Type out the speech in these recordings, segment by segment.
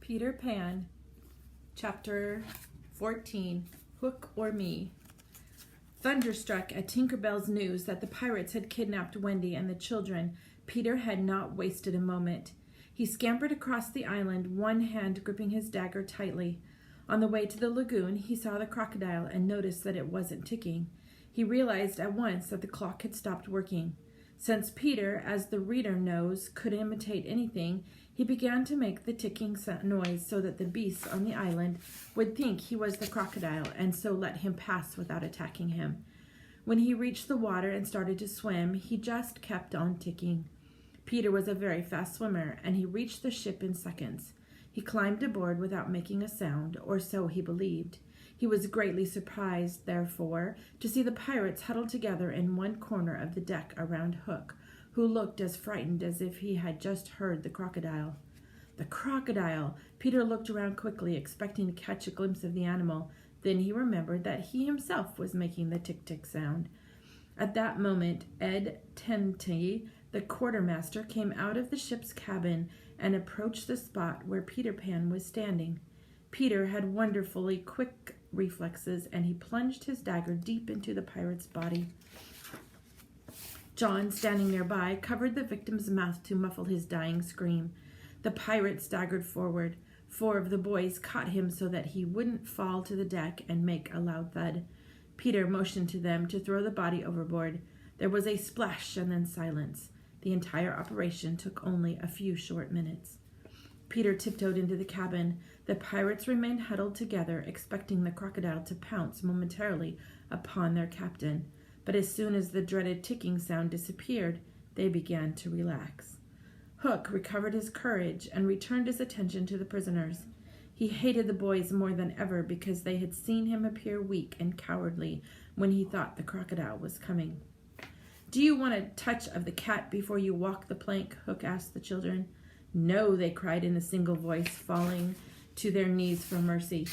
Peter Pan, Chapter 14, Hook or Me. Thunderstruck at Tinker Bell's news that the pirates had kidnapped Wendy and the children, Peter had not wasted a moment. He scampered across the island, one hand gripping his dagger tightly. On the way to the lagoon, he saw the crocodile and noticed that it wasn't ticking. He realized at once that the clock had stopped working. Since Peter, as the reader knows, could imitate anything, he began to make the ticking noise so that the beasts on the island would think he was the crocodile and so let him pass without attacking him. When he reached the water and started to swim, he just kept on ticking. Peter was a very fast swimmer, and he reached the ship in seconds. He climbed aboard without making a sound, or so he believed. He was greatly surprised, therefore, to see the pirates huddled together in one corner of the deck around Hook, who looked as frightened as if he had just heard the crocodile. The crocodile! Peter looked around quickly, expecting to catch a glimpse of the animal. Then he remembered that he himself was making the tick-tick sound. At that moment, Ed Tenty, the quartermaster, came out of the ship's cabin and approached the spot where Peter Pan was standing. Peter had wonderfully quick reflexes, and he plunged his dagger deep into the pirate's body. John, standing nearby, covered the victim's mouth to muffle his dying scream. The pirate staggered forward. 4 of the boys caught him so that he wouldn't fall to the deck and make a loud thud. Peter motioned to them to throw the body overboard. There was a splash and then silence. The entire operation took only a few short minutes. Peter tiptoed into the cabin. The pirates remained huddled together, expecting the crocodile to pounce momentarily upon their captain. But as soon as the dreaded ticking sound disappeared, they began to relax. Hook recovered his courage and returned his attention to the prisoners. He hated the boys more than ever because they had seen him appear weak and cowardly when he thought the crocodile was coming. "Do you want a touch of the cat before you walk the plank?" Hook asked the children. "No," they cried in a single voice, falling to their knees for mercy.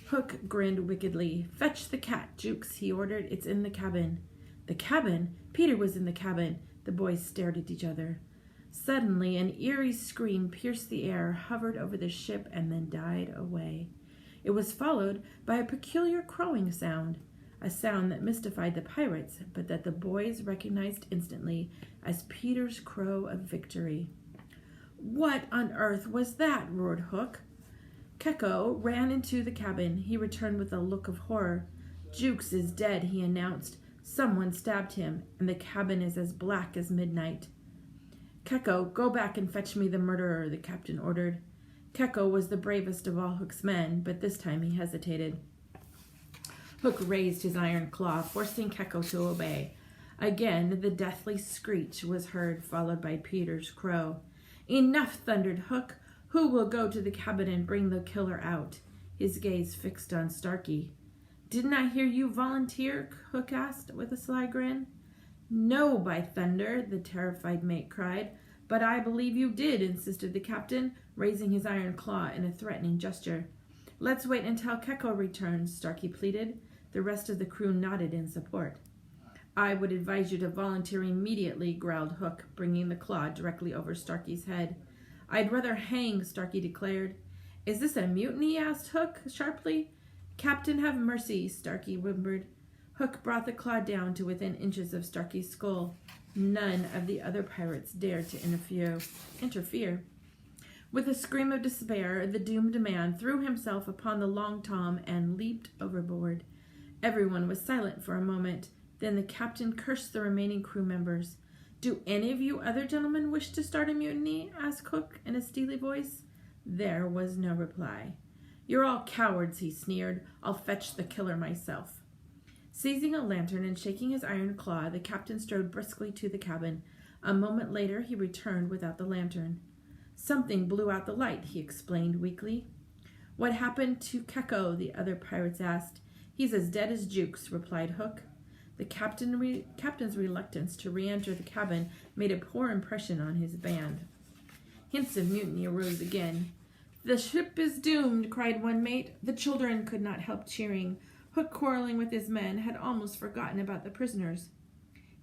Hook grinned wickedly. "Fetch the cat, Jukes," he ordered. "It's in the cabin." The cabin? Peter was in the cabin. The boys stared at each other. Suddenly, an eerie scream pierced the air, hovered over the ship, and then died away. It was followed by a peculiar crowing sound, a sound that mystified the pirates, but that the boys recognized instantly as Peter's crow of victory. "What on earth was that?" roared Hook. Keko ran into the cabin. He returned with a look of horror. "Jukes is dead," he announced. "Someone stabbed him, and the cabin is as black as midnight." "Keko, go back and fetch me the murderer," the captain ordered. Keko was the bravest of all Hook's men, but this time he hesitated. Hook raised his iron claw, forcing Keko to obey. Again, the deathly screech was heard, followed by Peter's crow. "Enough!" thundered Hook. "Who will go to the cabin and bring the killer out?" His gaze fixed on Starkey. "Didn't I hear you volunteer?" Hook asked with a sly grin. "No, by thunder!" the terrified mate cried. "But I believe you did," insisted the captain, raising his iron claw in a threatening gesture. "Let's wait until Keko returns," Starkey pleaded. The rest of the crew nodded in support. "I would advise you to volunteer immediately," growled Hook, bringing the claw directly over Starkey's head. "I'd rather hang," Starkey declared. "Is this a mutiny?" asked Hook sharply. "Captain, have mercy," Starkey whimpered. Hook brought the claw down to within inches of Starkey's skull. None of the other pirates dared to interfere. With a scream of despair, the doomed man threw himself upon the long tom and leaped overboard. Everyone was silent for a moment. Then the captain cursed the remaining crew members. "Do any of you other gentlemen wish to start a mutiny?" asked Hook in a steely voice. There was no reply. "You're all cowards," he sneered. "I'll fetch the killer myself." Seizing a lantern and shaking his iron claw, the captain strode briskly to the cabin. A moment later, he returned without the lantern. "Something blew out the light," he explained weakly. "What happened to Keko?" the other pirates asked. "He's as dead as Jukes," replied Hook. The captain's reluctance to re-enter the cabin made a poor impression on his band. Hints of mutiny arose again. "The ship is doomed," cried one mate. The children could not help cheering. Hook, quarreling with his men, had almost forgotten about the prisoners.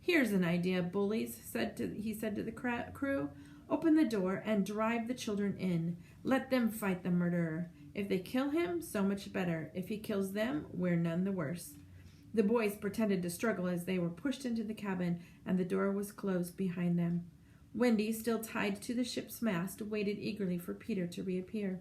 "Here's an idea, bullies," he said to the crew. "Open the door and drive the children in. Let them fight the murderer. If they kill him, so much better. If he kills them, we're none the worse. The boys pretended to struggle as they were pushed into the cabin, and the door was closed behind them. Wendy, still tied to the ship's mast, waited eagerly for Peter to reappear.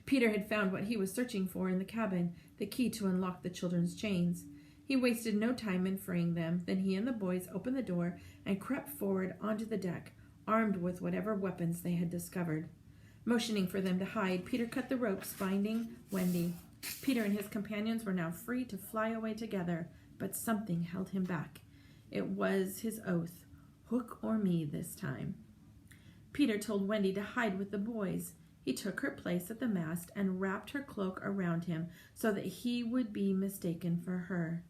Peter had found what he was searching for in the cabin, the key to unlock the children's chains. He wasted no time in freeing them. Then he and the boys opened the door and crept forward onto the deck, armed with whatever weapons they had discovered. Motioning for them to hide, Peter cut the ropes binding Wendy. Peter and his companions were now free to fly away together, but something held him back. It was his oath, Hook or me this time. Peter told Wendy to hide with the boys. He took her place at the mast and wrapped her cloak around him so that he would be mistaken for her.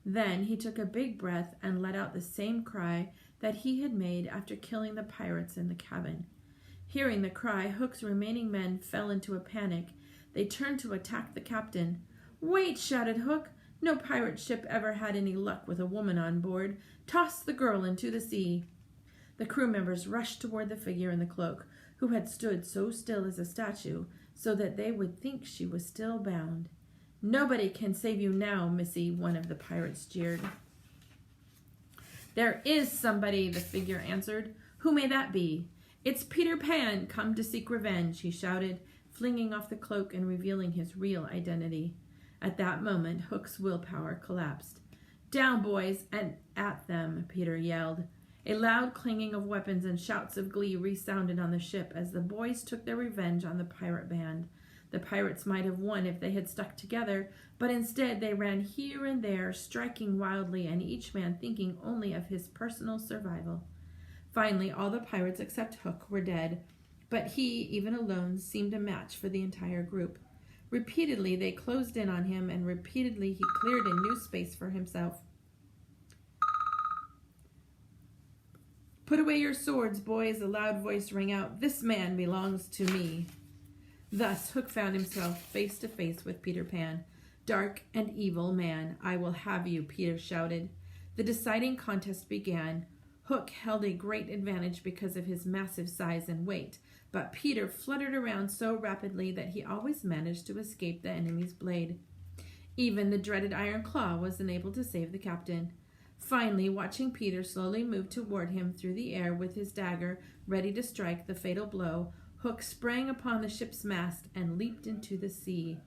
Then he took a big breath and let out the same cry that he had made after killing the pirates in the cabin. Hearing the cry, Hook's remaining men fell into a panic. They turned to attack the captain. "Wait!" shouted Hook. "No pirate ship ever had any luck with a woman on board. Toss the girl into the sea." The crew members rushed toward the figure in the cloak, who had stood so still as a statue, so that they would think she was still bound. "Nobody can save you now, missy," one of the pirates jeered. "There is somebody," the figure answered. "Who may that be?" "It's Peter Pan, come to seek revenge," he shouted, flinging off the cloak and revealing his real identity. At that moment, Hook's willpower collapsed. "Down, boys, and at them," Peter yelled. A loud clanging of weapons and shouts of glee resounded on the ship as the boys took their revenge on the pirate band. The pirates might have won if they had stuck together, but instead they ran here and there, striking wildly, and each man thinking only of his personal survival. Finally, all the pirates except Hook were dead, but he, even alone, seemed a match for the entire group. Repeatedly they closed in on him, and repeatedly he cleared a new space for himself. "Put away your swords, boys," a loud voice rang out. "This man belongs to me." Thus Hook found himself face to face with Peter Pan. "Dark and evil man, I will have you," Peter shouted. The deciding contest began. Hook held a great advantage because of his massive size and weight, but Peter fluttered around so rapidly that he always managed to escape the enemy's blade. Even the dreaded Iron Claw was unable to save the captain. Finally, watching Peter slowly move toward him through the air with his dagger ready to strike the fatal blow, Hook sprang upon the ship's mast and leaped into the sea.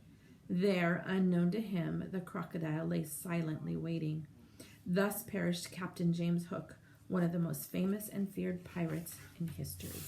There, unknown to him, the crocodile lay silently waiting. Thus perished Captain James Hook, one of the most famous and feared pirates in history.